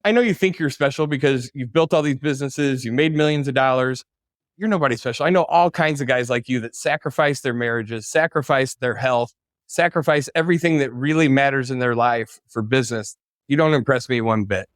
I know you think you're special because you've built all these businesses, you made millions of dollars. You're nobody special. I know all kinds of guys like you that sacrifice their marriages, sacrifice their health, sacrifice everything that really matters in their life for business. You don't impress me one bit.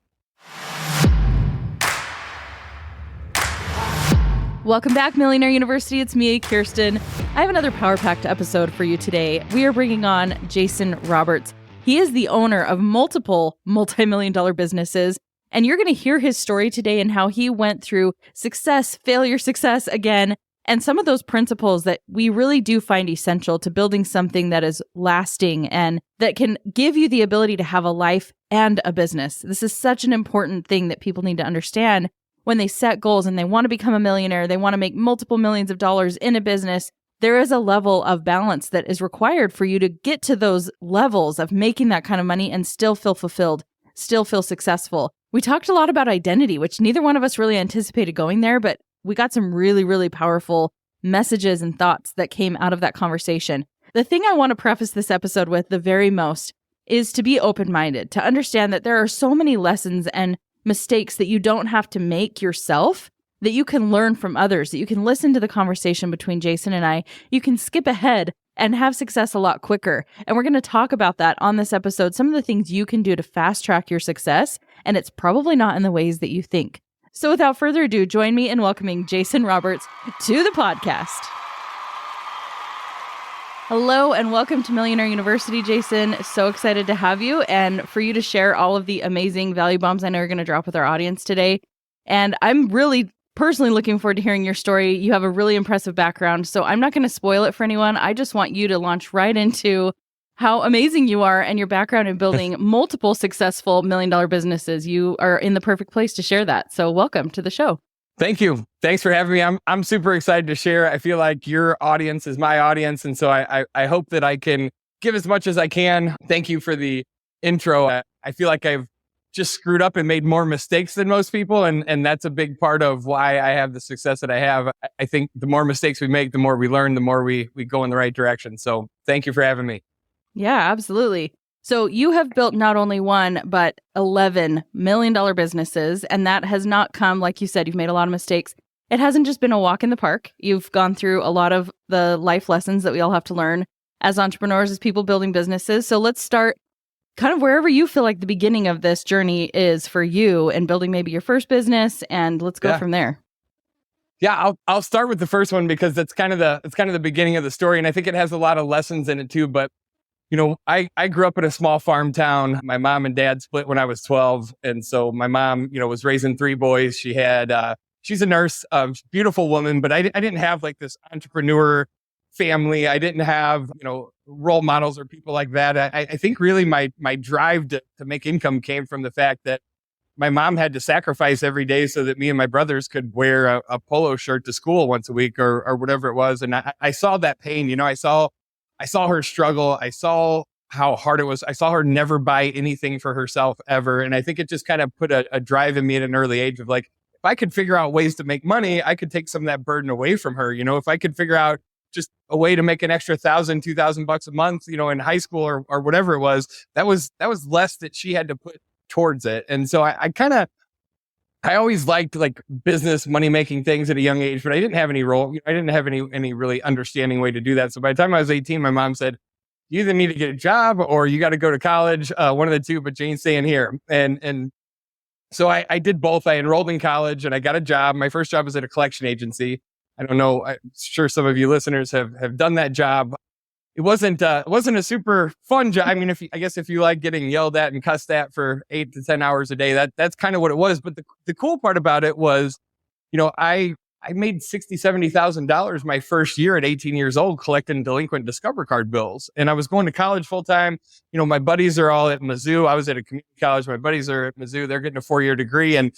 Welcome back, Millionaire University. It's me, Kirsten. I have another power-packed episode for you today. We are bringing on Jason Roberts. He is the owner of multiple multi-million-dollar businesses, and you're going to hear his story today and how he went through success, failure, success again, and some of those principles that we really do find essential to building something that is lasting and that can give you the ability to have a life and a business. This is such an important thing that people need to understand when they set goals and they want to become a millionaire, they want to make multiple millions of dollars in a business. There is a level of balance that is required for you to get to those levels of making that kind of money and still feel fulfilled, still feel successful. We talked a lot about identity, which neither one of us really anticipated going there, but we got some really, really powerful messages and thoughts that came out of that conversation. The thing I want to preface this episode with the very most is to be open-minded, to understand that there are so many lessons and mistakes that you don't have to make yourself, that you can learn from others, that you can listen to the conversation between Jason and I. You can skip ahead and have success a lot quicker. And we're going to talk about that on this episode, some of the things you can do to fast track your success, and it's probably not in the ways that you think. So without further ado, join me in welcoming Jason Roberts to the podcast. Hello and welcome to Millionaire University, Jason. So excited to have you and for you to share all of the amazing value bombs I know you're going to drop with our audience today. And I'm really personally looking forward to hearing your story. You have a really impressive background, so I'm not going to spoil it for anyone. I just want you to launch right into how amazing you are and your background in building multiple successful million-dollar businesses. You are in the perfect place to share that. So welcome to the show. Thank you. Thanks for having me. I'm super excited to share. I feel like your audience is my audience. And so I hope that I can give as much as I can. Thank you for the intro. I feel like I've just screwed up and made more mistakes than most people. And that's a big part of why I have the success that I have. I think the more mistakes we make, the more we learn, the more we go in the right direction. So thank you for having me. Yeah, absolutely. So you have built not only one, but 11 million-dollar businesses. And that has not come, like you said, you've made a lot of mistakes. It hasn't just been a walk in the park. You've gone through a lot of the life lessons that we all have to learn as entrepreneurs, as people building businesses. So let's start kind of wherever you feel like the beginning of this journey is for you and building maybe your first business. And let's go from there. Yeah, I'll start with the first one because that's kind of the beginning of the story. And I think it has a lot of lessons in it too. But you know, I grew up in a small farm town. My mom and dad split when I was 12. And so my mom, was raising 3 boys. She had, she's a nurse, beautiful woman, but I didn't have like this entrepreneur family. I didn't have, role models or people like that. I think really my drive to make income came from the fact that my mom had to sacrifice every day so that me and my brothers could wear a polo shirt to school once a week or whatever it was. And I saw that pain, I saw her struggle. I saw how hard it was. I saw her never buy anything for herself ever. And I think it just kind of put a drive in me at an early age of like, if I could figure out ways to make money, I could take some of that burden away from her. If I could figure out just a way to make an extra $1,000, $2,000 a month, in high school or whatever it was, that was less that she had to put towards it. And so I always liked like business, money making things at a young age, but I didn't have any role. I didn't have any really understanding way to do that. So by the time I was 18, my mom said, you either need to get a job or you got to go to college, one of the two, but Jane's staying here. And so I did both. I enrolled in college and I got a job. My first job was at a collection agency. I don't know. I'm sure some of you listeners have done that job. It wasn't a super fun job. I mean, if you like getting yelled at and cussed at for 8 to 10 hours a day, that's kind of what it was. But the cool part about it was, I made $60,000-$70,000 my first year at 18 years old collecting delinquent Discover card bills. And I was going to college full time. My buddies are all at Mizzou. I was at a community college. My buddies are at Mizzou. They're getting a 4-year degree. And,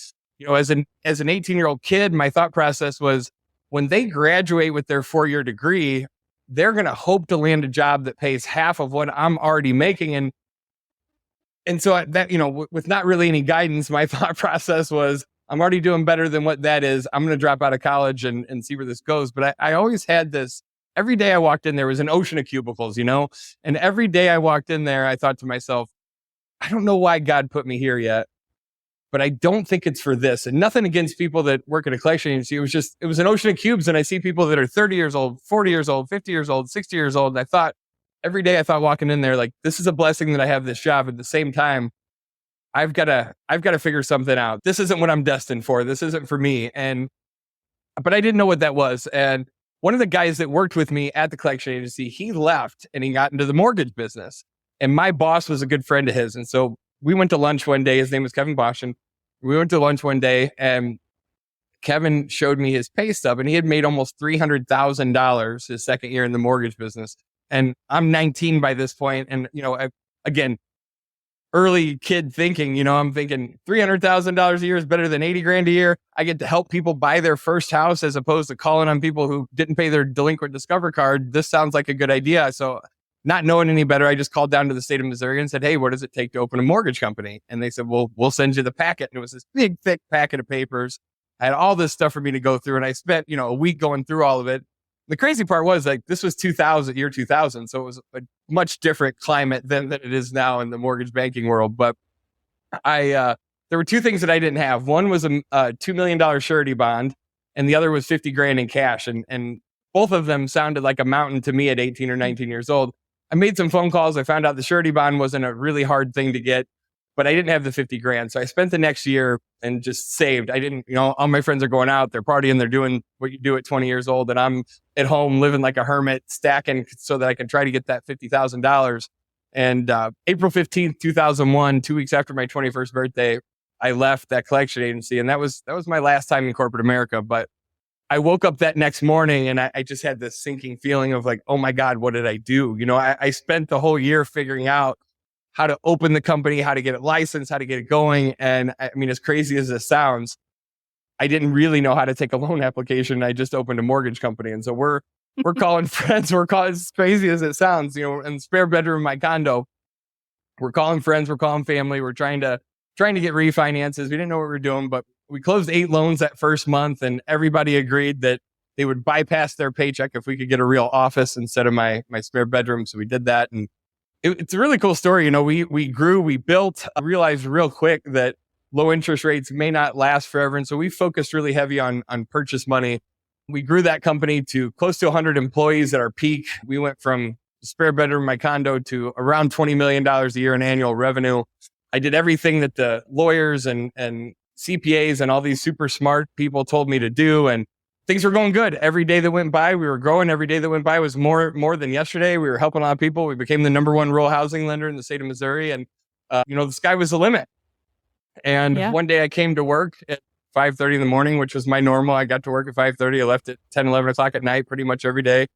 as an 18-year-old kid, my thought process was when they graduate with their 4-year degree, they're going to hope to land a job that pays half of what I'm already making. And so that, with not really any guidance, my thought process was, I'm already doing better than what that is. I'm going to drop out of college and see where this goes. But I always had this, every day I walked in, there was an ocean of cubicles, and every day I walked in there, I thought to myself, I don't know why God put me here yet, but I don't think it's for this. And nothing against people that work at a collection agency. It was an ocean of cubes. And I see people that are 30 years old, 40 years old, 50 years old, 60 years old. And every day I thought walking in there, like, this is a blessing that I have this job. At the same time, I've got to figure something out. This isn't what I'm destined for. This isn't for me. But I didn't know what that was. And one of the guys that worked with me at the collection agency, he left and he got into the mortgage business. And my boss was a good friend of his. And so we went to lunch one day. His name was Kevin Bosch. And we went to lunch one day and Kevin showed me his pay stub, and he had made almost $300,000 his second year in the mortgage business. And I'm 19 by this point. And, again, early kid thinking, I'm thinking $300,000 a year is better than 80 grand a year. I get to help people buy their first house as opposed to calling on people who didn't pay their delinquent Discover card. This sounds like a good idea. So not knowing any better, I just called down to the state of Missouri and said, hey, what does it take to open a mortgage company? And they said, well, we'll send you the packet. And it was this big, thick packet of papers. I had all this stuff for me to go through. And I spent, a week going through all of it. The crazy part was, like, this was year 2000. So it was a much different climate than it is now in the mortgage banking world. But there were two things that I didn't have. One was a $2 million surety bond, and the other was 50 grand in cash. And both of them sounded like a mountain to me at 18 or 19 years old. I made some phone calls. I found out the surety bond wasn't a really hard thing to get, but I didn't have the 50 grand. So I spent the next year and just saved. I didn't, all my friends are going out, they're partying, they're doing what you do at 20 years old. And I'm at home living like a hermit, stacking so that I can try to get that $50,000. And April 15th, 2001, 2 weeks after my 21st birthday, I left that collection agency. And that was my last time in corporate America. But I woke up that next morning and I just had this sinking feeling of like, oh my God, what did I do? I spent the whole year figuring out how to open the company, how to get it licensed, how to get it going. And I mean, as crazy as this sounds, I didn't really know how to take a loan application. I just opened a mortgage company. And so we're calling friends. As crazy as it sounds, in the spare bedroom of my condo, we're calling friends, we're calling family. We're trying to get refinances. We didn't know what we were doing, but we closed 8 loans that first month, and everybody agreed that they would bypass their paycheck if we could get a real office instead of my spare bedroom. So we did that. And it's a really cool story. We grew, we built, realized real quick that low interest rates may not last forever. And so we focused really heavy on purchase money. We grew that company to close to 100 employees at our peak. We went from spare bedroom in my condo to around $20 million a year in annual revenue. I did everything that the lawyers and CPAs and all these super smart people told me to do. And things were going good. Every day that went by, we were growing. Every day that went by was more than yesterday. We were helping a lot of people. We became the #1 rural housing lender in the state of Missouri. And, the sky was the limit. And One day I came to work at 5:30 in the morning, which was my normal. I got to work at 5:30. I left at 10, 11 o'clock at night, pretty much every day.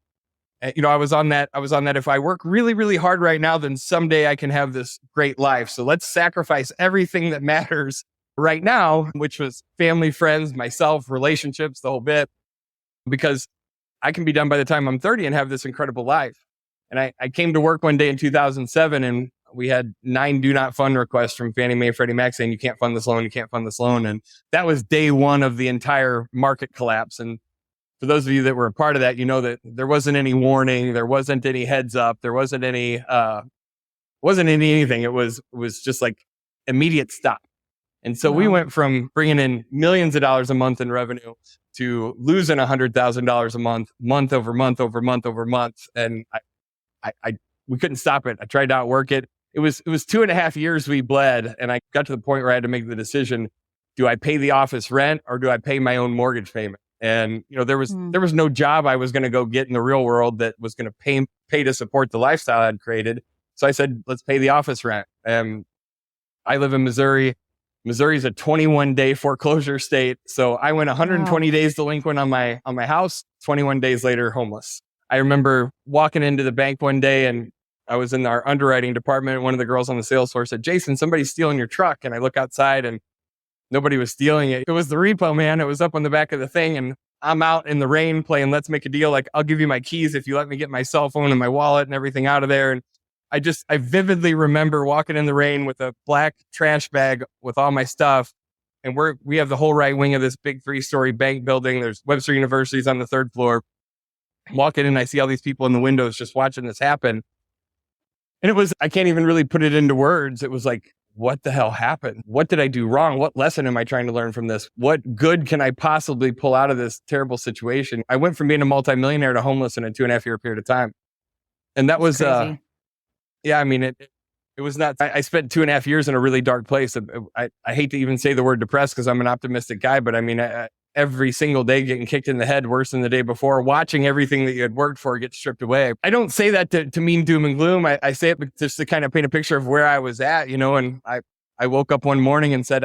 And, I was on that. If I work really, really hard right now, then someday I can have this great life. So let's sacrifice everything that matters right now, which was family, friends, myself, relationships, the whole bit, because I can be done by the time I'm 30 and have this incredible life. And I came to work one day in 2007 and we had 9 do not fund requests from Fannie Mae, Freddie Mac saying, you can't fund this loan, you can't fund this loan. And that was day one of the entire market collapse. And for those of you that were a part of that, that there wasn't any warning, there wasn't any heads up, there wasn't any anything. It was just like immediate stop. And so we went from bringing in millions of dollars a month in revenue to losing $100,000 a month over month over month over month. And we couldn't stop it. I tried to outwork it. It was 2.5 years we bled. And I got to the point where I had to make the decision, do I pay the office rent or do I pay my own mortgage payment? And, there was no job I was going to go get in the real world that was going to pay to support the lifestyle I'd created. So I said, let's pay the office rent. And I live in Missouri. Missouri is a 21-day foreclosure state. So I went 120 days delinquent on my house, 21 days later, homeless. I remember walking into the bank one day and I was in our underwriting department. One of the girls on the sales floor said, Jason, somebody's stealing your truck. And I look outside and nobody was stealing it. It was the repo man. It was up on the back of the thing. And I'm out in the rain playing Let's Make a Deal. Like, I'll give you my keys if you let me get my cell phone and my wallet and everything out of there. And I vividly remember walking in the rain with a black trash bag with all my stuff. And we have the whole right wing of this big 3-story bank building. There's Webster University's on the 3rd floor. I'm walking in, I see all these people in the windows just watching this happen. And I can't even really put it into words. It was like what the hell happened? What did I do wrong? What lesson am I trying to learn from this? What good can I possibly pull out of this terrible situation? I went from being a multimillionaire to homeless in a 2.5-year period of time. And that was, yeah, I mean, it was not, I spent 2.5 years in a really dark place. I hate to even say the word depressed because I'm an optimistic guy, but I mean, every single day getting kicked in the head worse than the day before, watching everything that you had worked for get stripped away. I don't say that to mean doom and gloom. I say it just to kind of paint a picture of where I was at, and I woke up one morning and said,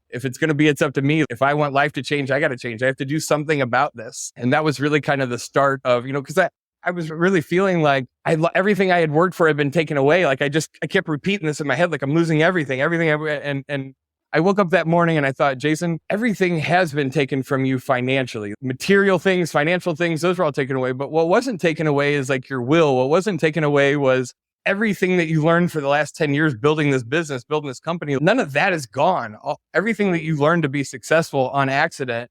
if it's going to be, it's up to me. If I want life to change, I got to change. I have to do something about this. And that was really kind of the start of, because I was really feeling like everything I had worked for had been taken away. Like I kept repeating this in my head, like I'm losing everything. And I woke up that morning and I thought, Jason, everything has been taken from you financially. Material things, financial things, those were all taken away. But what wasn't taken away is like your will. What wasn't taken away was everything that you learned for the last 10 years building this business, building this company. None of that is gone. Everything that you learned to be successful on accident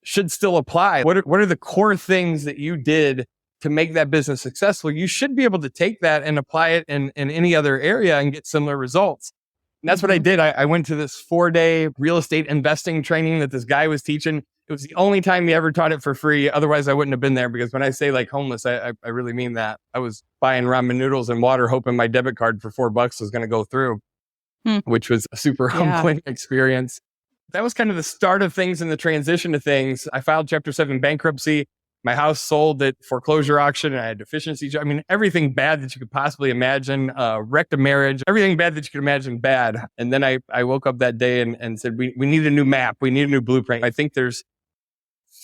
should still apply. What are the core things that you did to make that business successful? You should be able to take that and apply it in any other area and get similar results. And that's what I did. I went to this 4-day real estate investing training that this guy was teaching. It was the only time he ever taught it for free. Otherwise, I wouldn't have been there, because when I say like homeless, I really mean that. I was buying ramen noodles and water, hoping my debit card for $4 was going to go through, which was a super humbling experience. That was kind of the start of things and the transition to things. I filed Chapter 7 bankruptcy. My house sold at foreclosure auction, and I had deficiencies. I mean, everything bad that you could possibly imagine, wrecked a marriage, everything bad that you could imagine bad. And then I woke up that day and said, we need a new map. We need a new blueprint. I think there's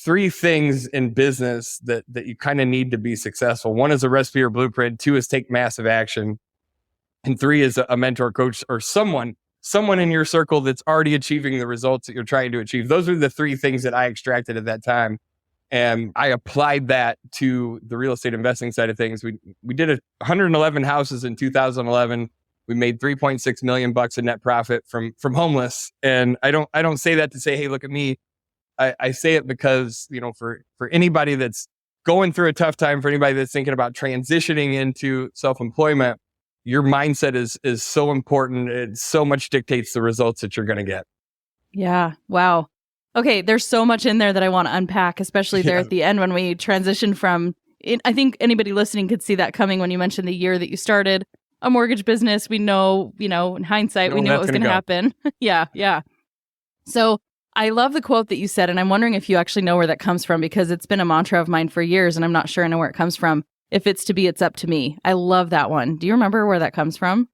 3 things in business that you kind of need to be successful. 1 is a recipe or blueprint. 2 is take massive action. And 3 is a mentor, coach, or someone in your circle that's already achieving the results that you're trying to achieve. Those are the 3 things that I extracted at that time. And I applied that to the real estate investing side of things. We did 111 houses in 2011. We made $3.6 million in net profit from homeless. And I don't say that to say, hey, look at me. I say it because, for anybody that's going through a tough time, for anybody that's thinking about transitioning into self-employment, your mindset is so important. It so much dictates the results that you're going to get. Yeah. Wow. Okay, there's so much in there that I want to unpack, especially there at the end when we transition from, I think anybody listening could see that coming when you mentioned the year that you started a mortgage business. We know, in hindsight, we knew what was going to happen. Yeah. So I love the quote that you said, and I'm wondering if you actually know where that comes from, because it's been a mantra of mine for years, and I'm not sure I know where it comes from. If it's to be, it's up to me. I love that one. Do you remember where that comes from?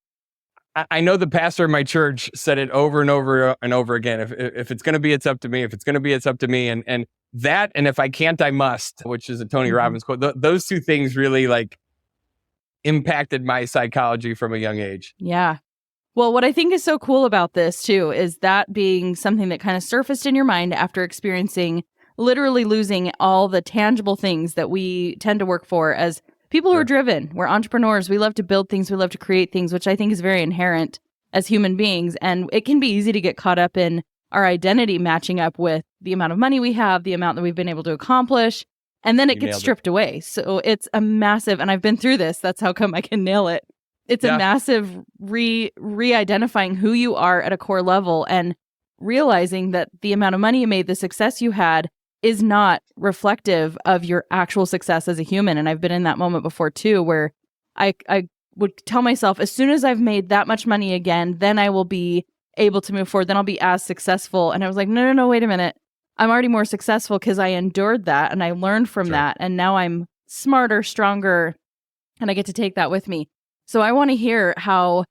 I know the pastor of my church said it over and over and over again. If it's going to be, it's up to me. If it's going to be, it's up to me. And that, and if I can't, I must, which is a Tony Robbins quote. Those 2 things really impacted my psychology from a young age. Yeah. Well, what I think is so cool about this too, is that being something that kind of surfaced in your mind after experiencing literally losing all the tangible things that we tend to work for as people who are driven. We're entrepreneurs. We love to build things. We love to create things, which I think is very inherent as human beings. And it can be easy to get caught up in our identity matching up with the amount of money we have, the amount that we've been able to accomplish, and then it gets stripped away. So it's a massive, and I've been through this. That's how come I can nail it. It's a massive re-identifying who you are at a core level and realizing that the amount of money you made, the success you had, is not reflective of your actual success as a human. And I've been in that moment before too, where I would tell myself, as soon as I've made that much money again, then I will be able to move forward. Then I'll be as successful. And I was like, no, wait a minute. I'm already more successful because I endured that and I learned from that. And now I'm smarter, stronger, and I get to take that with me. So I want to hear how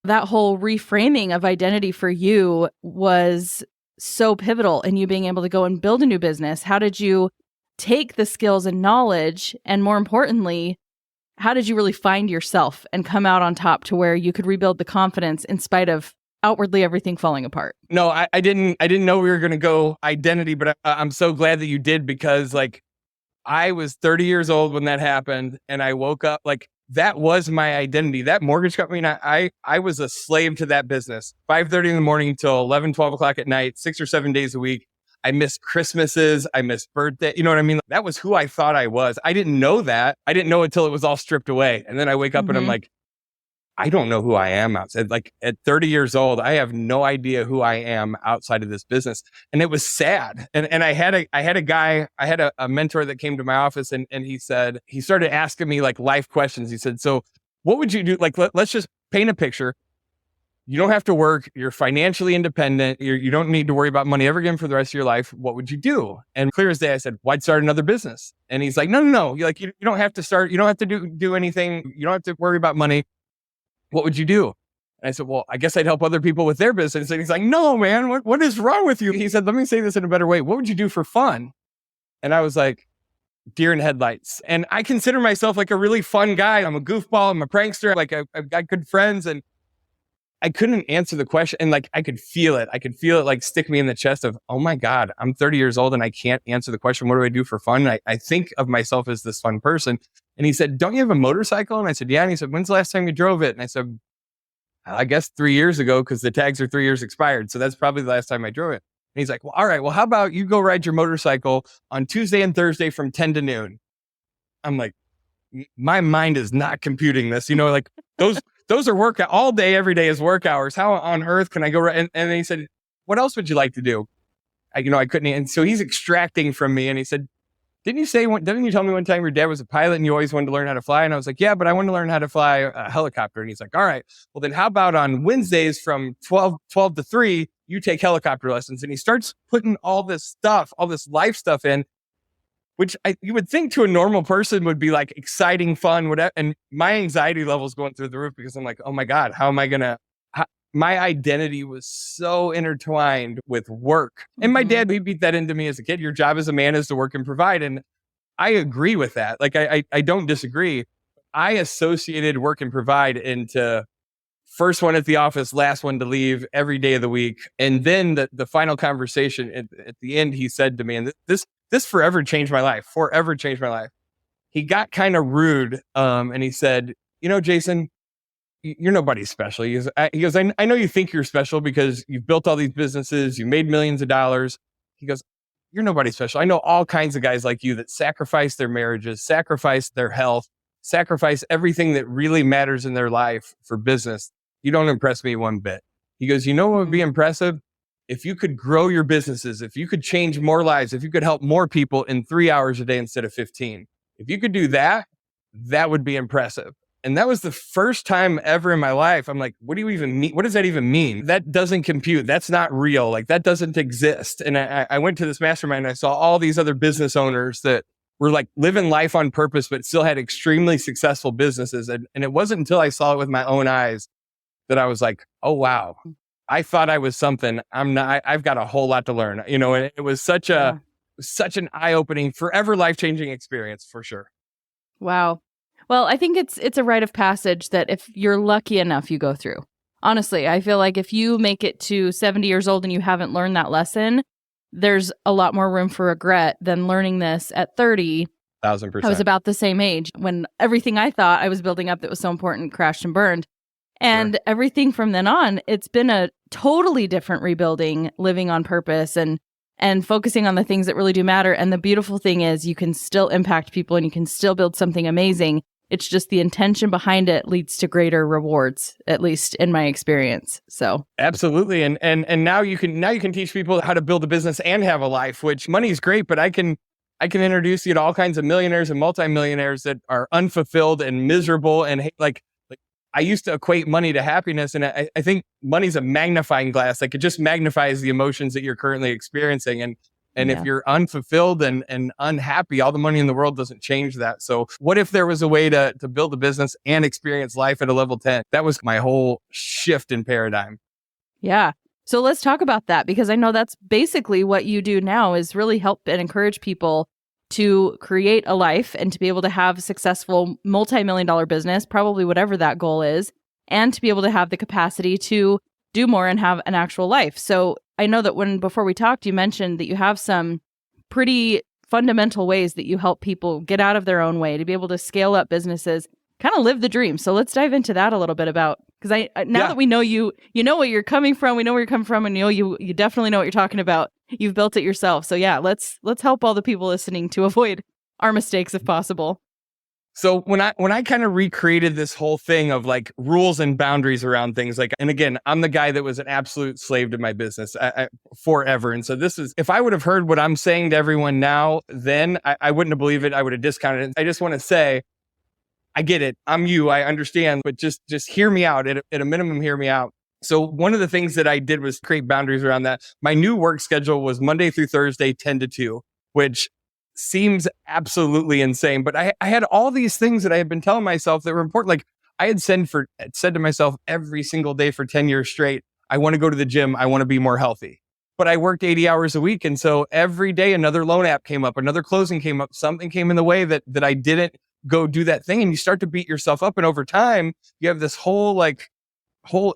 that whole reframing of identity for you was so pivotal in you being able to go and build a new business. How did you take the skills and knowledge, and more importantly, how did you really find yourself and come out on top to where you could rebuild the confidence in spite of outwardly everything falling apart? No, I didn't know we were going to go identity, but I'm so glad that you did, because I was 30 years old when that happened, and I woke up that was my identity. That mortgage company, I was a slave to that business. 5:30 in the morning till 11, 12 o'clock at night, 6 or 7 days a week. I missed Christmases. I missed birthday. You know what I mean? That was who I thought I was. I didn't know that. I didn't know it until it was all stripped away. And then I wake up and I'm like, I don't know who I am outside. Like at 30 years old, I have no idea who I am outside of this business. And it was sad. And I had a mentor that came to my office and he started asking me like life questions. He said, so what would you do? Like, let's just paint a picture. You don't have to work. You're financially independent. You don't need to worry about money ever again for the rest of your life. What would you do? And clear as day, I said, well, I'd start another business. And he's like, no. You don't have to start. You don't have to do anything. You don't have to worry about money. What would you do? And I said, well, I guess I'd help other people with their business. And he's like, no, man, what is wrong with you? He said, let me say this in a better way. What would you do for fun? And I was like, deer in headlights. And I consider myself like a really fun guy. I'm a goofball. I'm a prankster. Like I've got good friends, and I couldn't answer the question. And like, I could feel it. Like stick me in the chest of, oh my God, I'm 30 years old and I can't answer the question. What do I do for fun? And I think of myself as this fun person. And he said, don't you have a motorcycle? And I said, yeah. And he said, when's the last time you drove it? And I said, I guess 3 years ago, because the tags are 3 years expired. So that's probably the last time I drove it. And he's like, well, all right, well, how about you go ride your motorcycle on Tuesday and Thursday from 10 to noon? I'm like, my mind is not computing this, like those are work all day, every day is work hours. How on earth can I go? And then he said, what else would you like to do? I couldn't. And so he's extracting from me. And he said, didn't you tell me one time your dad was a pilot and you always wanted to learn how to fly? And I was like, yeah, but I want to learn how to fly a helicopter. And he's like, all right, well then how about on Wednesdays from 12 to 3, you take helicopter lessons? And he starts putting all this stuff, all this life stuff in, which you would think to a normal person would be like exciting, fun, whatever. And my anxiety level's going through the roof because I'm like, oh my God, how am I going to, my identity was so intertwined with work. And my dad, he beat that into me as a kid. Your job as a man is to work and provide. And I agree with that. Like, I don't disagree. I associated work and provide into first one at the office, last one to leave every day of the week. And then the final conversation at the end, he said to me, and this forever changed my life, He got kind of rude. And he said, Jason, you're nobody special. He goes, I know you think you're special because you've built all these businesses, you made millions of dollars. He goes, you're nobody special. I know all kinds of guys like you that sacrifice their marriages, sacrifice their health, sacrifice everything that really matters in their life for business. You don't impress me one bit. He goes, you know what would be impressive? If you could grow your businesses, if you could change more lives, if you could help more people in 3 hours a day instead of 15. If you could do that, that would be impressive. And that was the first time ever in my life. I'm like, what do you even mean? What does that even mean? That doesn't compute. That's not real. Like that doesn't exist. And I went to this mastermind and I saw all these other business owners that were like living life on purpose, but still had extremely successful businesses. And it wasn't until I saw it with my own eyes that I was like, oh, wow, I thought I was something. I'm not. I've got a whole lot to learn, and it was such an eye-opening, forever life-changing experience for sure. Wow. Well, I think it's a rite of passage that if you're lucky enough, you go through. Honestly, I feel like if you make it to 70 years old and you haven't learned that lesson, there's a lot more room for regret than learning this at 30. 1,000%. I was about the same age when everything I thought I was building up that was so important crashed and burned. And everything from then on, it's been a totally different rebuilding, living on purpose and focusing on the things that really do matter. And the beautiful thing is you can still impact people and you can still build something amazing. It's just the intention behind it leads to greater rewards, at least in my experience. So absolutely. And now you can teach people how to build a business and have a life, which money is great, but I can introduce you to all kinds of millionaires and multimillionaires that are unfulfilled and miserable. And like I used to equate money to happiness. And I think money's a magnifying glass. Like it just magnifies the emotions that you're currently experiencing. And if you're unfulfilled and unhappy, all the money in the world doesn't change that. So what if there was a way to build a business and experience life at a level 10? That was my whole shift in paradigm. Yeah. So let's talk about that, because I know that's basically what you do now is really help and encourage people to create a life and to be able to have a successful multi-million-dollar business, probably whatever that goal is, and to be able to have the capacity to do more and have an actual life. So I know that before we talked, you mentioned that you have some pretty fundamental ways that you help people get out of their own way to be able to scale up businesses, kind of live the dream. So let's dive into that a little bit about, because now that we know you know where you're coming from, we know where you're coming from, and you definitely know what you're talking about. You've built it yourself. So yeah, let's help all the people listening to avoid our mistakes if possible. So when I kind of recreated this whole thing of like rules and boundaries around things, like, and again, I'm the guy that was an absolute slave to my business forever. And so this is, if I would have heard what I'm saying to everyone now, then I wouldn't have believed it. I would have discounted it. I just want to say, I get it. I'm you. I understand, but just hear me out. At a minimum, hear me out. So one of the things that I did was create boundaries around that. My new work schedule was Monday through Thursday, 10 to 2, which seems absolutely insane. But I had all these things that I had been telling myself that were important. Like I had said to myself every single day for 10 years straight, I want to go to the gym. I want to be more healthy. But I worked 80 hours a week. And so every day another loan app came up, another closing came up, something came in the way that I didn't go do that thing. And you start to beat yourself up. And over time, you have this whole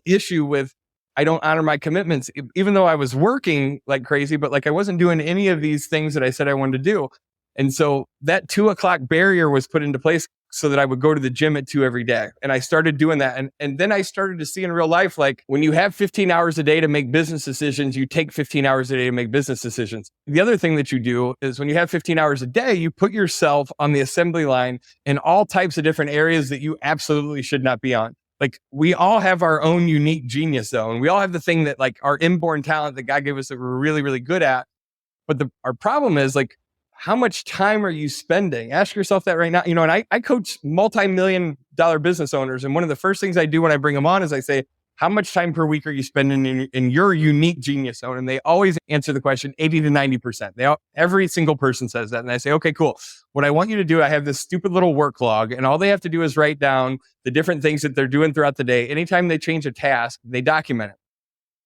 issue with, I don't honor my commitments, even though I was working like crazy, but like I wasn't doing any of these things that I said I wanted to do. And so that 2:00 barrier was put into place so that I would go to the gym at 2 every day. And I started doing that. And then I started to see in real life, like when you have 15 hours a day to make business decisions, you take 15 hours a day to make business decisions. The other thing that you do is when you have 15 hours a day, you put yourself on the assembly line in all types of different areas that you absolutely should not be on. Like we all have our own unique genius zone. We all have the thing that like our inborn talent that God gave us that we're really, really good at. But our problem is like, how much time are you spending? Ask yourself that right now. And I coach multi-million-dollar business owners. And one of the first things I do when I bring them on is I say, how much time per week are you spending in your unique genius zone? And they always answer the question 80 to 90%. Every single person says that. And I say, okay, cool. What I want you to do, I have this stupid little work log, and all they have to do is write down the different things that they're doing throughout the day. Anytime they change a task, they document it.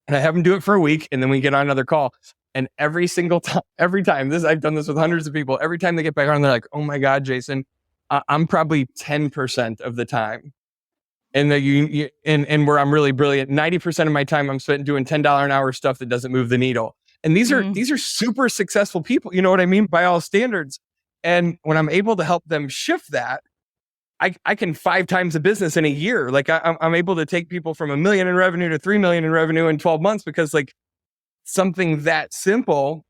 And I have them do it for a week, and then we get on another call. And every time, I've done this with hundreds of people, every time they get back on, they're like, oh my God, Jason, I'm probably 10% of the time. And where I'm really brilliant, 90% of my time I'm spent doing $10 an hour stuff that doesn't move the needle. And these are super successful people, you know what I mean, by all standards. And when I'm able to help them shift that, I can 5 times the business in a year. Like I'm able to take people from $1 million in revenue to $3 million in revenue in 12 months because like something that simple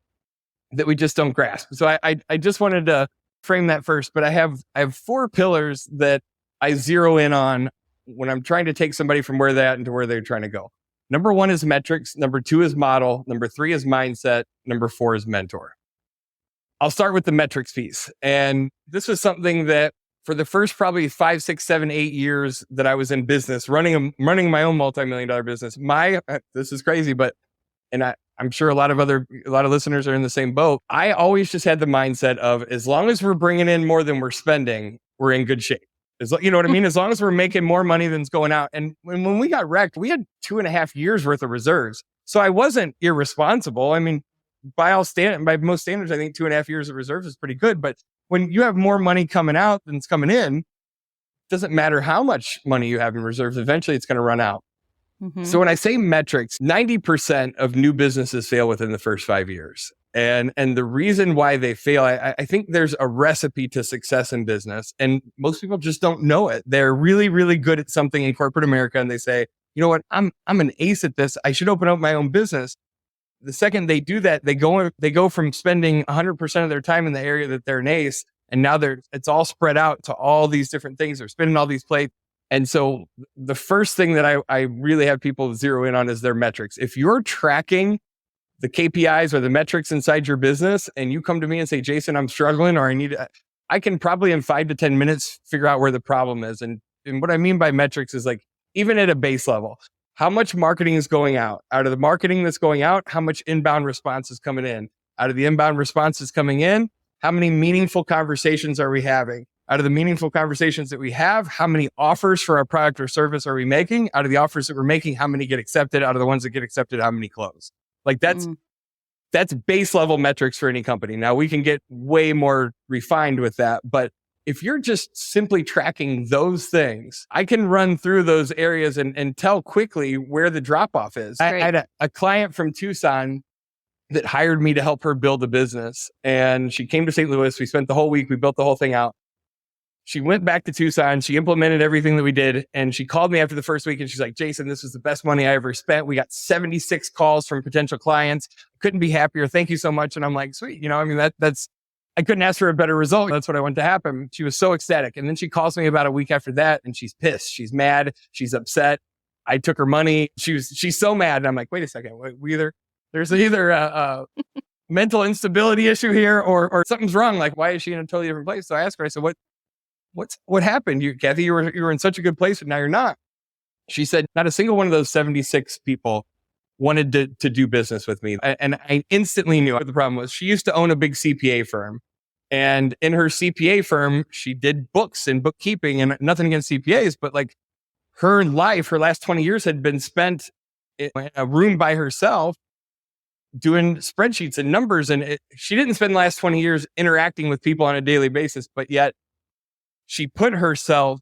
that we just don't grasp. So I just wanted to frame that first, but I have 4 pillars that I zero in on when I'm trying to take somebody from where they're at into where they're trying to go. Number 1 is metrics. Number 2 is model. Number 3 is mindset. Number 4 is mentor. I'll start with the metrics piece. And this was something that for the first probably 5, 6, 7, 8 years that I was in business, running my own multi-million-dollar business, this is crazy, but, and I'm sure a lot of listeners are in the same boat. I always just had the mindset of, as long as we're bringing in more than we're spending, we're in good shape. You know what I mean? As long as we're making more money than's going out. And when we got wrecked, we had 2.5 years worth of reserves. So I wasn't irresponsible. I mean, by most standards, I think 2.5 years of reserves is pretty good. But when you have more money coming out than's coming in, it doesn't matter how much money you have in reserves. Eventually, it's going to run out. Mm-hmm. So when I say metrics, 90% of new businesses fail within the first 5 years. And the reason why they fail, I think there's a recipe to success in business, and most people just don't know it. They're really, really good at something in corporate America, and they say, you know what, I'm an ace at this. I should open up my own business. The second they do that, they go from spending 100% of their time in the area that they're an ace, and now it's all spread out to all these different things. They're spinning all these plates. And so the first thing that I really have people zero in on is their metrics. If you're tracking the KPIs or the metrics inside your business, and you come to me and say, Jason, I'm struggling, or I can probably in 5 to 10 minutes figure out where the problem is. And what I mean by metrics is like, even at a base level, how much marketing is going out? Out of the marketing that's going out, how much inbound response is coming in? Out of the inbound responses coming in, how many meaningful conversations are we having? Out of the meaningful conversations that we have, how many offers for our product or service are we making? Out of the offers that we're making, how many get accepted? Out of the ones that get accepted, how many close? Like that's base level metrics for any company. Now we can get way more refined with that, but if you're just simply tracking those things, I can run through those areas and tell quickly where the drop off is. I had a client from Tucson that hired me to help her build a business, and she came to St. Louis. We spent the whole week. We built the whole thing out. She went back to Tucson. She implemented everything that we did. And she called me after the first week and she's like, Jason, this was the best money I ever spent. We got 76 calls from potential clients. Couldn't be happier. Thank you so much. And I'm like, sweet. I mean, that's, I couldn't ask for a better result. That's what I want to happen. She was so ecstatic. And then she calls me about a week after that and she's pissed. She's mad. She's upset. I took her money. She's so mad. And I'm like, wait a second. There's either a mental instability issue here or something's wrong. Like, why is she in a totally different place? So I asked her, I said, what happened? Kathy, you were in such a good place, but now you're not. She said, not a single one of those 76 people wanted to do business with me. And I instantly knew what the problem was. She used to own a big CPA firm. And in her CPA firm, she did books and bookkeeping, and nothing against CPAs, but like her last 20 years had been spent in a room by herself doing spreadsheets and numbers. And she didn't spend the last 20 years interacting with people on a daily basis, but yet she put herself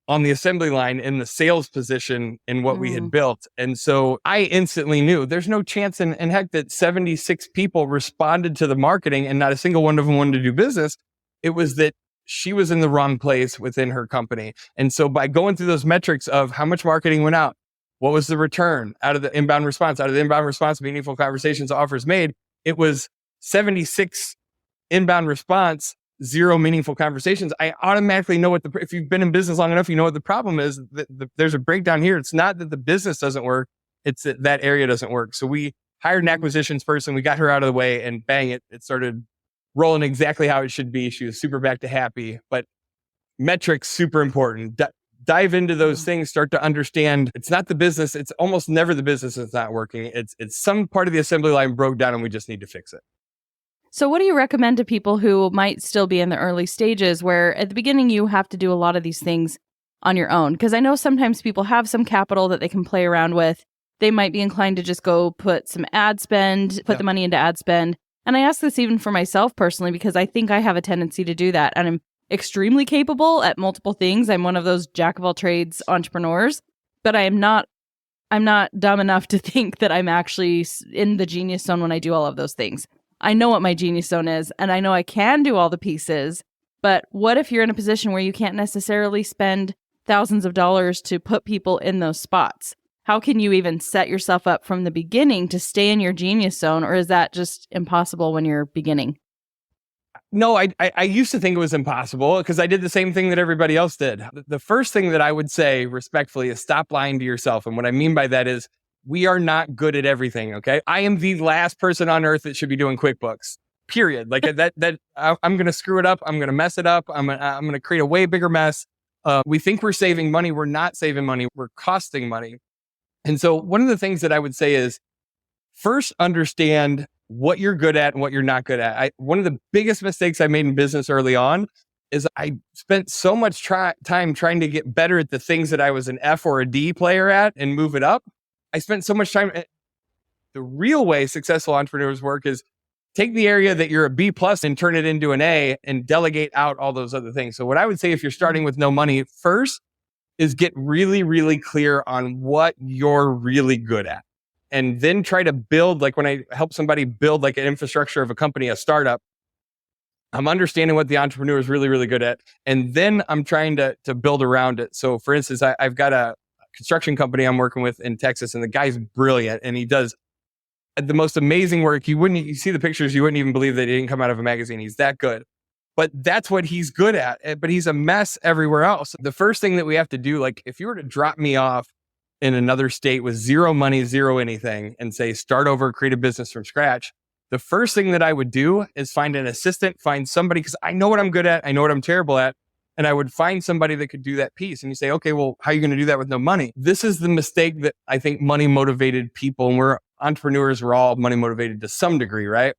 on the assembly line in the sales position in what we had built. And so I instantly knew there's no chance in heck that 76 people responded to the marketing and not a single one of them wanted to do business. It was that she was in the wrong place within her company. And so by going through those metrics of how much marketing went out, what was the return out of the inbound response, meaningful conversations, offers made, it was 76 inbound response, 0 meaningful conversations. I automatically know if you've been in business long enough, you know what the problem is. There's a breakdown here. It's not that the business doesn't work. It's that area doesn't work. So we hired an acquisitions person. We got her out of the way and bang, it started rolling exactly how it should be. She was super back to happy, but metrics, super important. Dive into those things, start to understand it's not the business. It's almost never the business that's not working. It's some part of the assembly line broke down and we just need to fix it. So what do you recommend to people who might still be in the early stages where at the beginning you have to do a lot of these things on your own? Because I know sometimes people have some capital that they can play around with. They might be inclined to just go put some ad spend, put the money into ad spend. And I ask this even for myself personally, because I think I have a tendency to do that. And I'm extremely capable at multiple things. I'm one of those jack of all trades entrepreneurs, but I'm not dumb enough to think that I'm actually in the genius zone when I do all of those things. I know what my genius zone is, and I know I can do all the pieces, but what if you're in a position where you can't necessarily spend thousands of dollars to put people in those spots? How can you even set yourself up from the beginning to stay in your genius zone, or is that just impossible when you're beginning? No, I used to think it was impossible because I did the same thing that everybody else did. The first thing that I would say respectfully is stop lying to yourself. And what I mean by that is we are not good at everything, okay? I am the last person on earth that should be doing QuickBooks, period. Like I'm going to screw it up. I'm going to mess it up. I'm going to create a way bigger mess. We think we're saving money. We're not saving money. We're costing money. And so one of the things that I would say is first understand what you're good at and what you're not good at. One of the biggest mistakes I made in business early on is I spent so much time trying to get better at the things that I was an F or a D player at and move it up. I spent so much time. The real way successful entrepreneurs work is take the area that you're a B plus and turn it into an A and delegate out all those other things. So what I would say if you're starting with no money first is get really, really clear on what you're really good at. And then try to build, like when I help somebody build like an infrastructure of a company, a startup, I'm understanding what the entrepreneur is really, really good at. And then I'm trying to build around it. So for instance, I've got a construction company I'm working with in Texas, and the guy's brilliant and he does the most amazing work. You see the pictures, you wouldn't even believe that he didn't come out of a magazine. He's that good. But that's what he's good at. But he's a mess everywhere else. The first thing that we have to do, like if you were to drop me off in another state with zero money, zero anything, and say, start over, create a business from scratch, the first thing that I would do is find an assistant, find somebody, because I know what I'm good at, I know what I'm terrible at, and I would find somebody that could do that piece. And you say, okay, well, how are you going to do that with no money? This is the mistake that I think money motivated people, and we're entrepreneurs, we're all money motivated to some degree, right?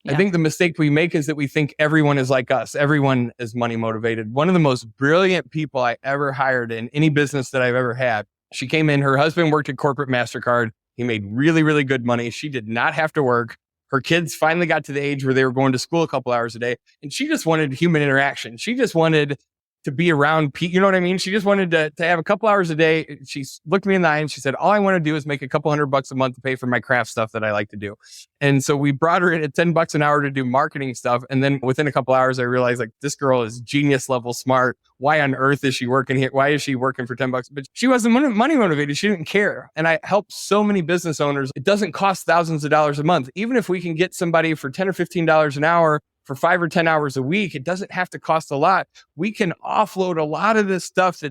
Yeah. I think the mistake we make is that we think everyone is like us. Everyone is money motivated. One of the most brilliant people I ever hired in any business that I've ever had, she came in, her husband worked at corporate MasterCard. He made really, really good money. She did not have to work. Her kids finally got to the age where they were going to school a couple hours a day. And she just wanted human interaction. She just wanted to be around people. You know what I mean? She just wanted to have a couple hours a day. She looked me in the eye and she said, all I want to do is make a couple $100 a month to pay for my craft stuff that I like to do. And so we brought her in at $10 an hour to do marketing stuff. And then within a couple hours, I realized like this girl is genius level smart. Why on earth is she working here? Why is she working for $10? But she wasn't money motivated. She didn't care. And I help so many business owners. It doesn't cost thousands of dollars a month. Even if we can get somebody for $10 or $15 an hour for 5 or 10 hours a week. It doesn't have to cost a lot. We can offload a lot of this stuff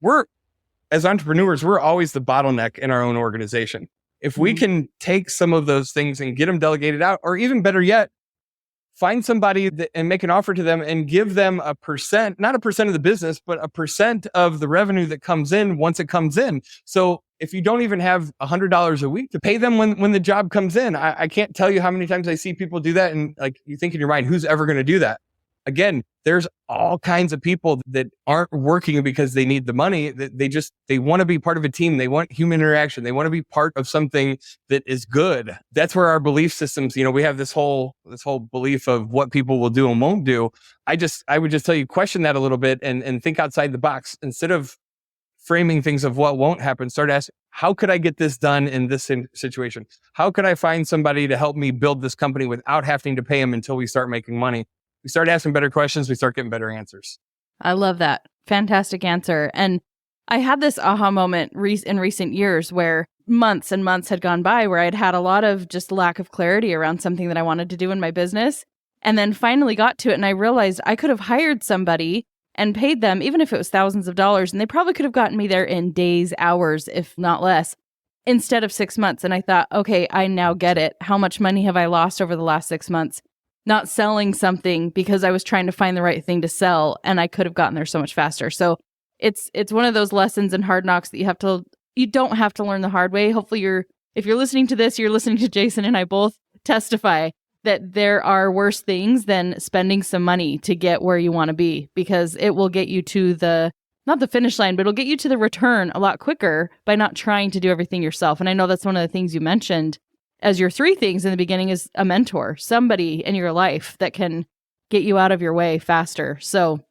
we're, as entrepreneurs, we're always the bottleneck in our own organization. If we can take some of those things and get them delegated out, or even better yet, find somebody and make an offer to them and give them a percent, not a percent of the business, but a percent of the revenue that comes in once it comes in. So if you don't even have $100 a week to pay them when the job comes in, I can't tell you how many times I see people do that. And like, you think in your mind, who's ever going to do that? Again, there's all kinds of people that aren't working because they need the money. They want to be part of a team. They want human interaction. They want to be part of something that is good. That's where our belief systems, we have this whole belief of what people will do and won't do. I would just tell you, question that a little bit and think outside the box. Instead of framing things of what won't happen, start asking, how could I get this done in this situation? How could I find somebody to help me build this company without having to pay them until we start making money? We start asking better questions, we start getting better answers. I love that. Fantastic answer. And I had this aha moment in recent years where months and months had gone by where I'd had a lot of just lack of clarity around something that I wanted to do in my business. And then finally got to it and I realized I could have hired somebody and paid them, even if it was thousands of dollars, and they probably could have gotten me there in days, hours, if not less, instead of 6 months. And I thought, okay, I now get it. How much money have I lost over the last 6 months? Not selling something because I was trying to find the right thing to sell, and I could have gotten there so much faster. So it's one of those lessons in hard knocks that you don't have to learn the hard way. Hopefully if you're listening to this, you're listening to Jason and I both testify that there are worse things than spending some money to get where you want to be, because it will get you to not the finish line, but it'll get you to the return a lot quicker by not trying to do everything yourself. And I know that's one of the things you mentioned as your 3 things in the beginning is a mentor, somebody in your life that can get you out of your way faster. So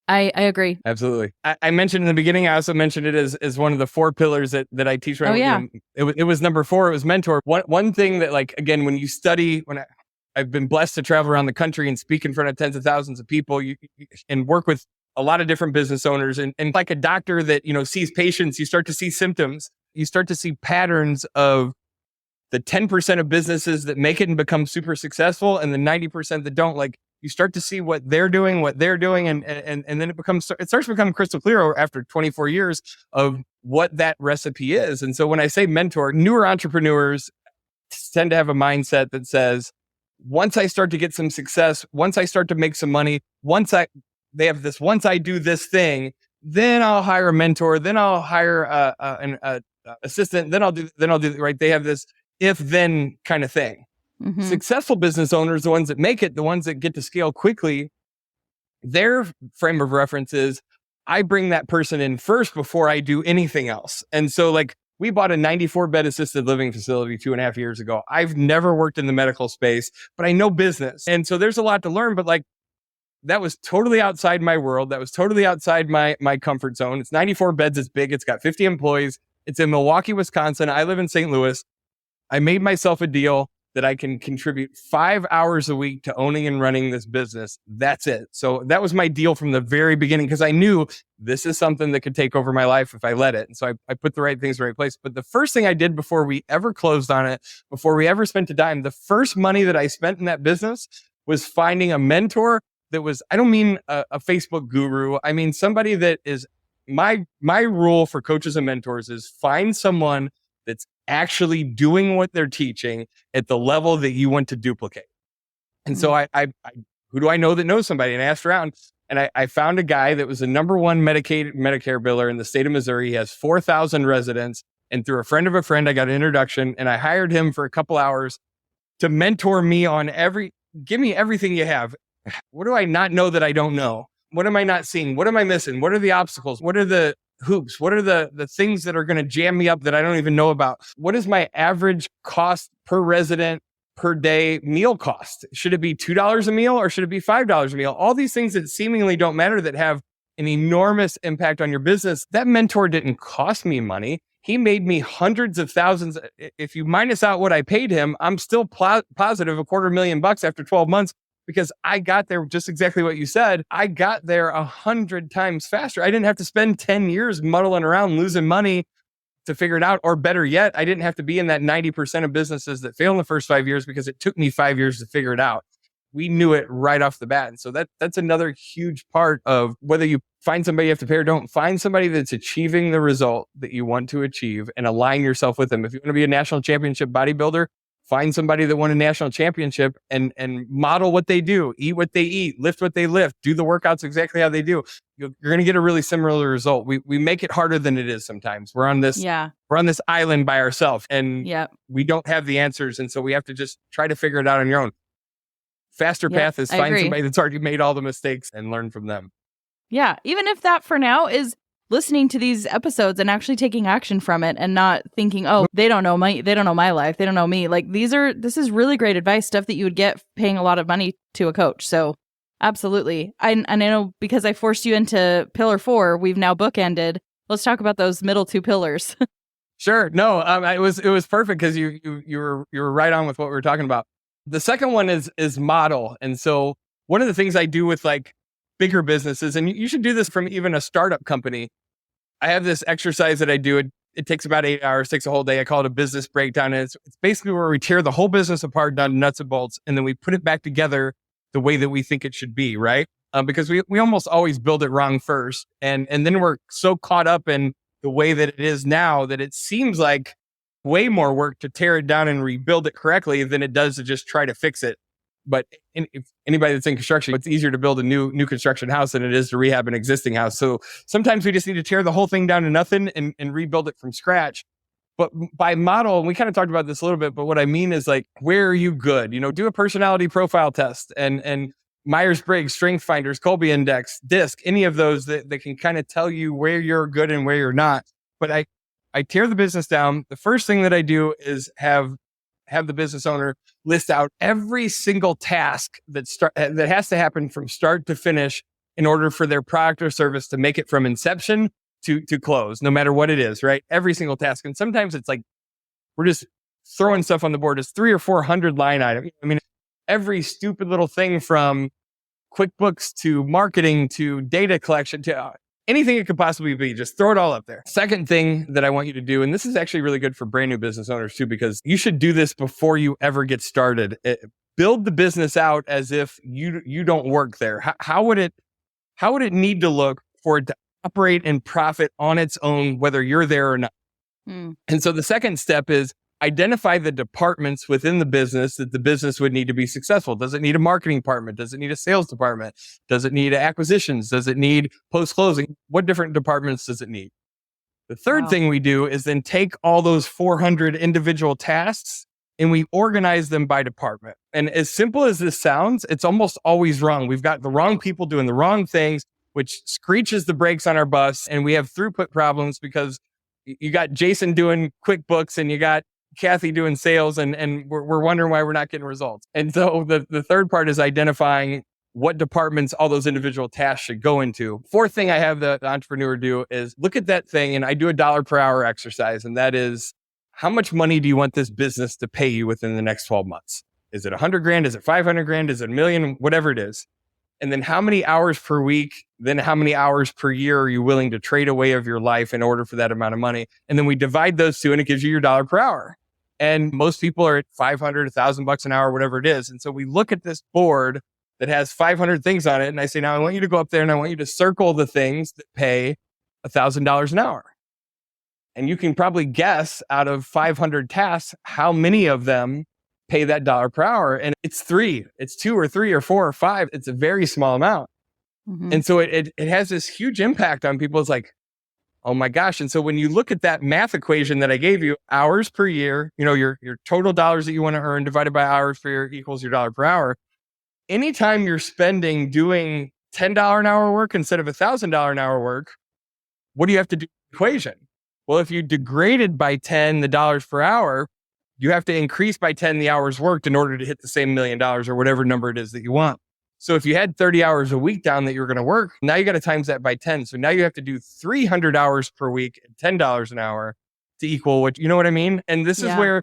I agree. Absolutely. I mentioned in the beginning, I also mentioned it as one of the 4 pillars that I teach around. Oh, yeah. It was number 4, it was mentor. One thing that, like, again, when you study, I've been blessed to travel around the country and speak in front of tens of thousands of people and work with a lot of different business owners. And like a doctor that, sees patients, you start to see symptoms, you start to see patterns of the 10% of businesses that make it and become super successful and the 90% that don't. Like, you start to see what they're doing, and then it starts to become crystal clear after 24 years of what that recipe is. And so when I say mentor, newer entrepreneurs tend to have a mindset that says, once I start to get some success, once I start to make some money, once I do this thing, then I'll hire a mentor, then I'll hire an assistant, then I'll do right. They have this if-then kind of thing. Mm-hmm. Successful business owners, the ones that make it, the ones that get to scale quickly, their frame of reference is, I bring that person in first before I do anything else. And so, like, we bought a 94-bed assisted living facility 2.5 years ago. I've never worked in the medical space, but I know business. And so there's a lot to learn, but like, that was totally outside my world. That was totally outside my comfort zone. It's 94 beds. It's big. It's got 50 employees. It's in Milwaukee, Wisconsin. I live in St. Louis. I made myself a deal that I can contribute 5 hours a week to owning and running this business. That's it. So that was my deal from the very beginning, because I knew this is something that could take over my life if I let it. And so I put the right things in the right place. But the first thing I did before we ever closed on it, before we ever spent a dime, the first money that I spent in that business was finding a mentor that was, I don't mean a Facebook guru. I mean somebody that is, my rule for coaches and mentors is find someone that's actually doing what they're teaching at the level that you want to duplicate. And so I who do I know that knows somebody? And I asked around, and I found a guy that was the number 1 Medicare biller in the state of Missouri. He has 4,000 residents. And through a friend of a friend, I got an introduction, and I hired him for a couple hours to mentor me on give me everything you have. What do I not know that I don't know? What am I not seeing? What am I missing? What are the obstacles? What are the hoops? What are the things that are going to jam me up that I don't even know about? What is my average cost per resident per day meal cost? Should it be $2 a meal or should it be $5 a meal? All these things that seemingly don't matter that have an enormous impact on your business. That mentor didn't cost me money. He made me hundreds of thousands. If you minus out what I paid him, I'm still positive $250,000 after 12 months. Because I got there just exactly what you said. I got there 100 times faster. I didn't have to spend 10 years muddling around, losing money to figure it out. Or better yet, I didn't have to be in that 90% of businesses that fail in the first 5 years, because it took me 5 years to figure it out. we knew it right off the bat. And so that's another huge part of whether you find somebody you have to pay or don't, find somebody that's achieving the result that you want to achieve and align yourself with them. If you want to be a national championship bodybuilder, find somebody that won a national championship and model what they do, eat what they eat, lift what they lift, do the workouts exactly how they do. You're going to get a really similar result. We make it harder than it is sometimes. We're on this island by ourselves and we don't have the answers. And so we have to just try to figure it out on your own. Faster path is find somebody that's already made all the mistakes and learn from them. Yeah. Even if that for now is listening to these episodes and actually taking action from it and not thinking, oh, they don't know my life. They don't know me. Like this is really great advice, stuff that you would get paying a lot of money to a coach. So absolutely. And I know because I forced you into pillar 4, we've now bookended. Let's talk about those middle 2 pillars. Sure. No, it was perfect because you were right on with what we were talking about. The second one is model. And so one of the things I do with like bigger businesses, and you should do this from even a startup company. I have this exercise that I do. It takes about 8 hours, takes a whole day. I call it a business breakdown. And it's basically where we tear the whole business apart down to nuts and bolts, and then we put it back together the way that we think it should be, right? Because we almost always build it wrong first. And then we're so caught up in the way that it is now that it seems like way more work to tear it down and rebuild it correctly than it does to just try to fix it. But if anybody that's in construction, it's easier to build a new construction house than it is to rehab an existing house. So sometimes we just need to tear the whole thing down to nothing and rebuild it from scratch. But by model, and we kind of talked about this a little bit, but what I mean is like, where are you good? Do a personality profile test and Myers-Briggs, Strength Finders, Colby Index, DISC, any of those that can kind of tell you where you're good and where you're not. But I tear the business down. The first thing that I do is have the business owner list out every single task that has to happen from start to finish in order for their product or service to make it from inception to close, no matter what it is, right? Every single task. And sometimes it's like, we're just throwing stuff on the board. It's 300 or 400 line items. I mean, every stupid little thing from QuickBooks to marketing to data collection to anything it could possibly be, just throw it all up there. Second thing that I want you to do, and this is actually really good for brand new business owners too, because you should do this before you ever get started. Build the business out as if you don't work there. How would it need to look for it to operate and profit on its own, whether you're there or not? And so the second step is identify the departments within the business that the business would need to be successful. Does it need a marketing department? Does it need a sales department? Does it need acquisitions? Does it need post-closing? What different departments does it need? The third thing we do is then take all those 400 individual tasks and we organize them by department. And as simple as this sounds, it's almost always wrong. We've got the wrong people doing the wrong things, which screeches the brakes on our bus. And we have throughput problems because you got Jason doing QuickBooks and you got Kathy doing sales and we're wondering why we're not getting results. And so the third part is identifying what departments all those individual tasks should go into. Fourth thing I have the entrepreneur do is look at that thing, and I do a $1 per hour exercise. And that is, how much money do you want this business to pay you within the next 12 months? Is it 100 grand? Is it 500 grand? Is it $1 million? Whatever it is. And then how many hours per week, then how many hours per year are you willing to trade away of your life in order for that amount of money? And then we divide those two and it gives you your $1 per hour. And most people are at 500, $1,000 an hour, whatever it is. And so we look at this board that has 500 things on it. And I say, now I want you to go up there and I want you to circle the things that pay $1,000 an hour. And you can probably guess out of 500 tasks, how many of them pay that $1 per hour. And it's 3, it's 2 or 3 or 4 or 5. It's a very small amount. And so it has this huge impact on people. It's like, oh my gosh. And so when you look at that math equation that I gave you, hours per year, your total dollars that you want to earn divided by hours per year equals your $1 per hour. Anytime you're spending doing $10 an hour work instead of $1,000 an hour work, what do you have to do in the equation? Well, if you degraded by 10 the dollars per hour, you have to increase by 10 the hours worked in order to hit the same $1 million or whatever number it is that you want. So if you had 30 hours a week down that you're going to work, now you got to times that by 10. So now you have to do 300 hours per week at $10 an hour to equal what, you know what I mean? And this is where,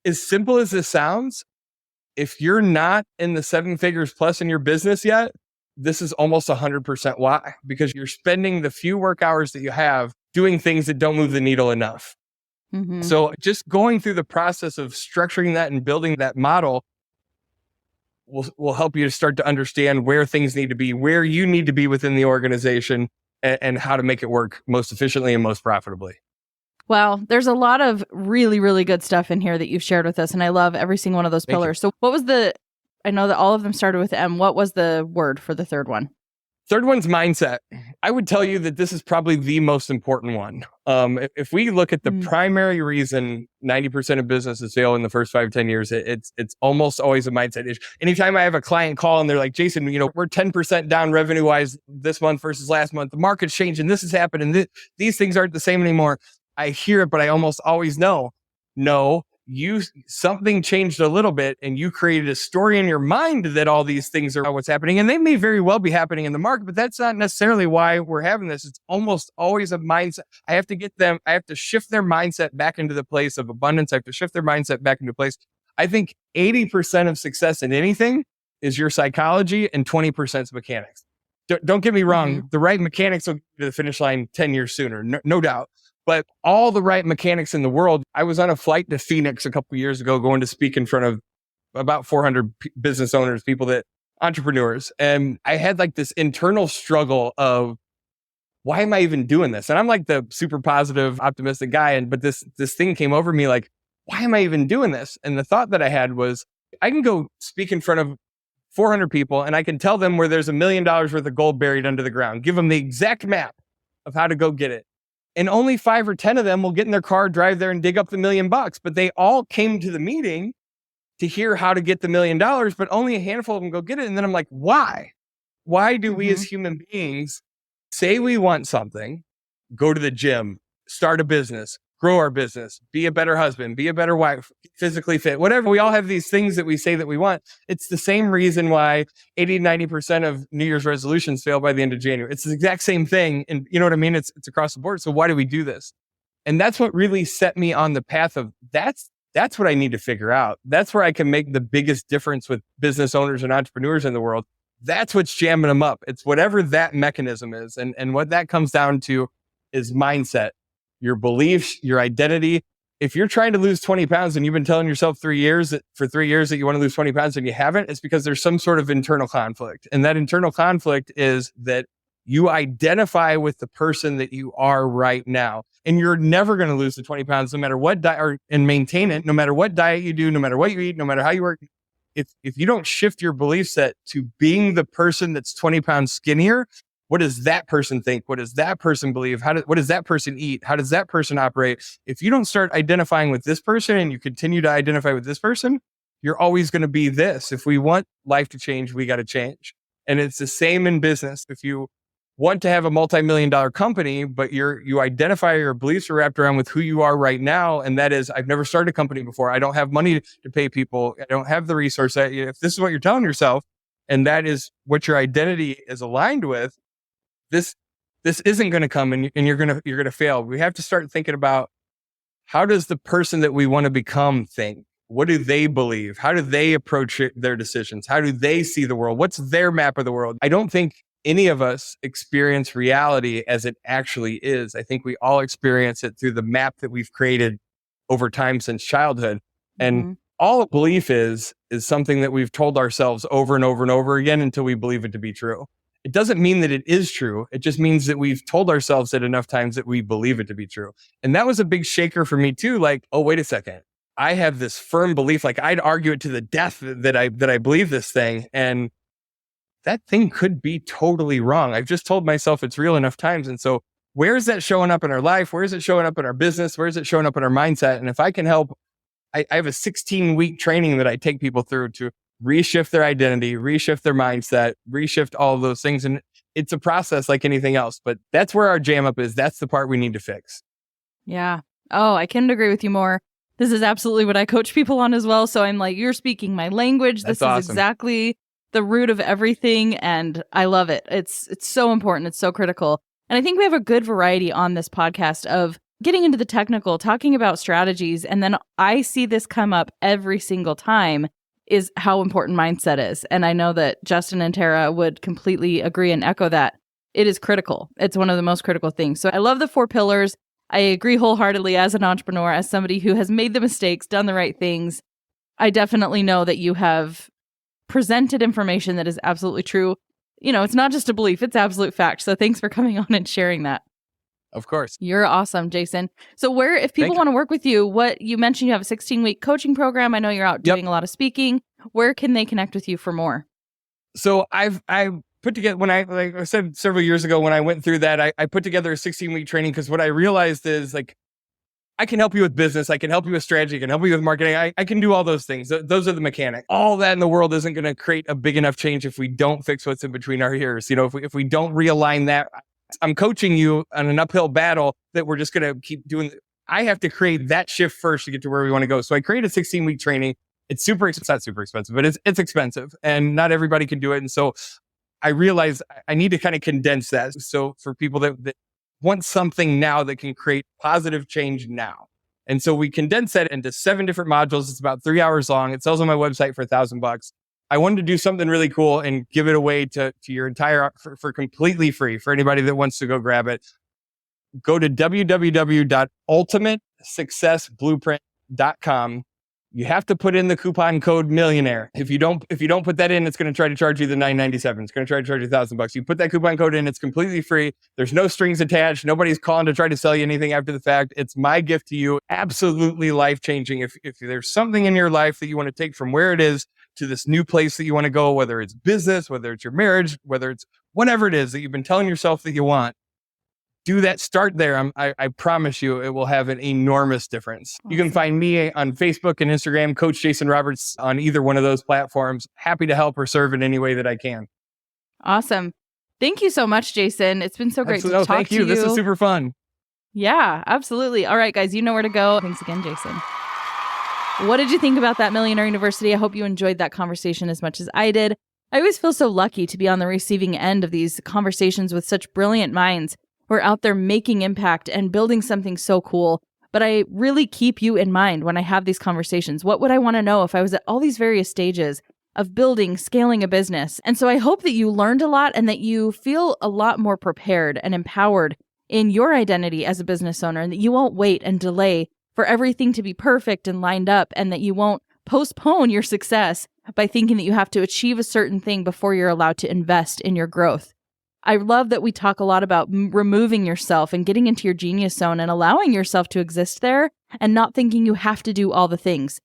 as simple as this sounds, if you're not in the 7 figures plus in your business yet, this is almost 100% why, because you're spending the few work hours that you have doing things that don't move the needle enough. So just going through the process of structuring that and building that model, will help you to start to understand where things need to be, where you need to be within the organization, and how to make it work most efficiently and most profitably. Wow, there's a lot of really, really good stuff in here that you've shared with us, and I love every single one of those pillars. So what was I know that all of them started with M. What was the word for the third one? Third one's mindset. I would tell you that this is probably the most important one. If we look at the primary reason 90% of businesses fail in the first 5-10 years, it's almost always a mindset issue. Anytime I have a client call and they're like, Jason, we're 10% down revenue-wise this month versus last month. The market's changed and this has happened and these things aren't the same anymore. I hear it, but I almost always know, no, something changed a little bit and you created a story in your mind that all these things are what's happening. And they may very well be happening in the market, but that's not necessarily why we're having this. It's almost always a mindset. I have to shift their mindset back into the place of abundance. I have to shift their mindset back into place. I think 80% of success in anything is your psychology and 20% is mechanics. Don't get me wrong. The right mechanics will get to the finish line 10 years sooner. No doubt. But all the right mechanics in the world. I was on a flight to Phoenix a couple of years ago, going to speak in front of about 400 business owners, entrepreneurs. And I had like this internal struggle of, why am I even doing this? And I'm like the super positive, optimistic guy. But this thing came over me like, why am I even doing this? And the thought that I had was, I can go speak in front of 400 people and I can tell them where there's $1 million worth of gold buried under the ground, give them the exact map of how to go get it. And only 5 or 10 of them will get in their car, drive there and dig up the $1 million. But they all came to the meeting to hear how to get the $1 million, but only a handful of them go get it. And then I'm like, why? Why do we as human beings say we want something, go to the gym, start a business, grow our business, be a better husband, be a better wife, physically fit, whatever. We all have these things that we say that we want. It's the same reason why 80-90% of New Year's resolutions fail by the end of January. It's the exact same thing. And you know what I mean? It's across the board. So why do we do this? And that's what really set me on the path of that's what I need to figure out. That's where I can make the biggest difference with business owners and entrepreneurs in the world. That's what's jamming them up. It's whatever that mechanism is. And what that comes down to is mindset. Your beliefs, your identity. If you're trying to lose 20 pounds and you've been telling yourself for 3 years that you want to lose 20 pounds and you haven't, it's because there's some sort of internal conflict. And that internal conflict is that you identify with the person that you are right now. And you're never going to lose the 20 pounds no matter what diet and maintain it, no matter what diet you do, no matter what you eat, no matter how you work. If you don't shift your belief set to being the person that's 20 pounds skinnier, what does that person think? What does that person believe? What does that person eat? How does that person operate? If you don't start identifying with this person and you continue to identify with this person, you're always going to be this. If we want life to change, we got to change. And it's the same in business. If you want to have a multi-million-dollar company, but you identify your beliefs are wrapped around with who you are right now, and that is, I've never started a company before. I don't have money to pay people. I don't have the resource. If this is what you're telling yourself, and that is what your identity is aligned with, this isn't going to come and you're going to fail. We have to start thinking about, how does the person that we want to become think? What do they believe? How do they approach their decisions? How do they see the world? What's their map of the world? I don't think any of us experience reality as it actually is. I think we all experience it through the map that we've created over time since childhood. And all a belief is something that we've told ourselves over and over and over again until we believe it to be true. It doesn't mean that it is true. It just means that we've told ourselves it enough times that we believe it to be true. And that was a big shaker for me too. Like, oh, wait a second. I have this firm belief, like I'd argue it to the death that I believe this thing. And that thing could be totally wrong. I've just told myself it's real enough times. And so where is that showing up in our life? Where is it showing up in our business? Where is it showing up in our mindset? And if I can help, I have a 16-week training that I take people through to reshift their identity, reshift their mindset, reshift all of those things. And it's a process like anything else, but that's where our jam up is. That's the part we need to fix. Yeah. Oh, I couldn't agree with you more. This is absolutely what I coach people on as well. So I'm like, you're speaking my language. This is awesome. Exactly the root of everything. And I love it. It's so important. It's so critical. And I think we have a good variety on this podcast of getting into the technical, talking about strategies. And then I see this come up every single time, is how important mindset is. And I know that Justin and Tara would completely agree and echo that. It is critical. It's one of the most critical things. So I love the 4 pillars. I agree wholeheartedly as an entrepreneur, as somebody who has made the mistakes, done the right things. I definitely know that you have presented information that is absolutely true. It's not just a belief, it's absolute fact. So thanks for coming on and sharing that. Of course. You're awesome, Jason. So if people want to work with you, you mentioned you have a 16-week coaching program. I know you're out doing a lot of speaking. Where can they connect with you for more? So I put together, like I said several years ago, when I went through that, I put together a 16-week training because what I realized is I can help you with business. I can help you with strategy. I can help you with marketing. I can do all those things. Those are the mechanics. All that in the world isn't going to create a big enough change if we don't fix what's in between our ears. If we don't realign that, I'm coaching you on an uphill battle that we're just going to keep doing. I have to create that shift first to get to where we want to go. So I created a 16-week training. It's not super expensive, but it's expensive and not everybody can do it. And so I realized I need to kind of condense that. So for people that want something now that can create positive change now. And so we condense that into 7 different modules. It's about 3 hours long. It sells on my website for $1,000. I wanted to do something really cool and give it away to your entire, for completely free for anybody that wants to go grab it. Go to www.ultimatesuccessblueprint.com. You have to put in the coupon code millionaire. If you don't put that in, it's going to try to charge you the $997. It's going to try to charge you $1,000. You put that coupon code in, it's completely free. There's no strings attached. Nobody's calling to try to sell you anything after the fact. It's my gift to you. Absolutely life-changing. If there's something in your life that you want to take from where it is to this new place that you want to go, whether it's business, whether it's your marriage, whether it's whatever it is that you've been telling yourself that you want, do that. Start there. I promise you it will have an enormous difference. Awesome. You can find me on Facebook and Instagram, Coach Jason Roberts, on either one of those platforms. Happy to help or serve in any way that I can. Awesome. Thank you so much, Jason. It's been so great to talk thank you. to you. This is super fun. Yeah, absolutely. All right, guys, you know where to go. Thanks again, Jason. What did you think about that Millionaire University? I hope you enjoyed that conversation as much as I did. I always feel so lucky to be on the receiving end of these conversations with such brilliant minds who are out there making impact and building something so cool. But I really keep you in mind when I have these conversations. What would I want to know if I was at all these various stages of building, scaling a business? And so I hope that you learned a lot and that you feel a lot more prepared and empowered in your identity as a business owner, and that you won't wait and delay for everything to be perfect and lined up, and that you won't postpone your success by thinking that you have to achieve a certain thing before you're allowed to invest in your growth. I love that we talk a lot about removing yourself and getting into your genius zone and allowing yourself to exist there and not thinking you have to do all the things.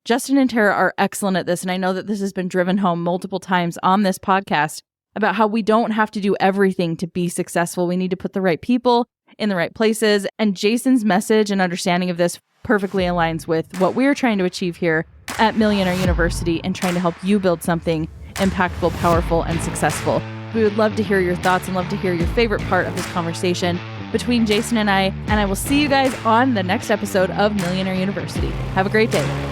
Justin and Tara are excellent at this, and I know that this has been driven home multiple times on this podcast about how we don't have to do everything to be successful. We need to put the right people in the right places, and Jason's message and understanding of this perfectly aligns with what we're trying to achieve here at Millionaire University and trying to help you build something impactful, powerful, and successful. We would love to hear your thoughts and love to hear your favorite part of this conversation between Jason and I will see you guys on the next episode of Millionaire University. Have a great day.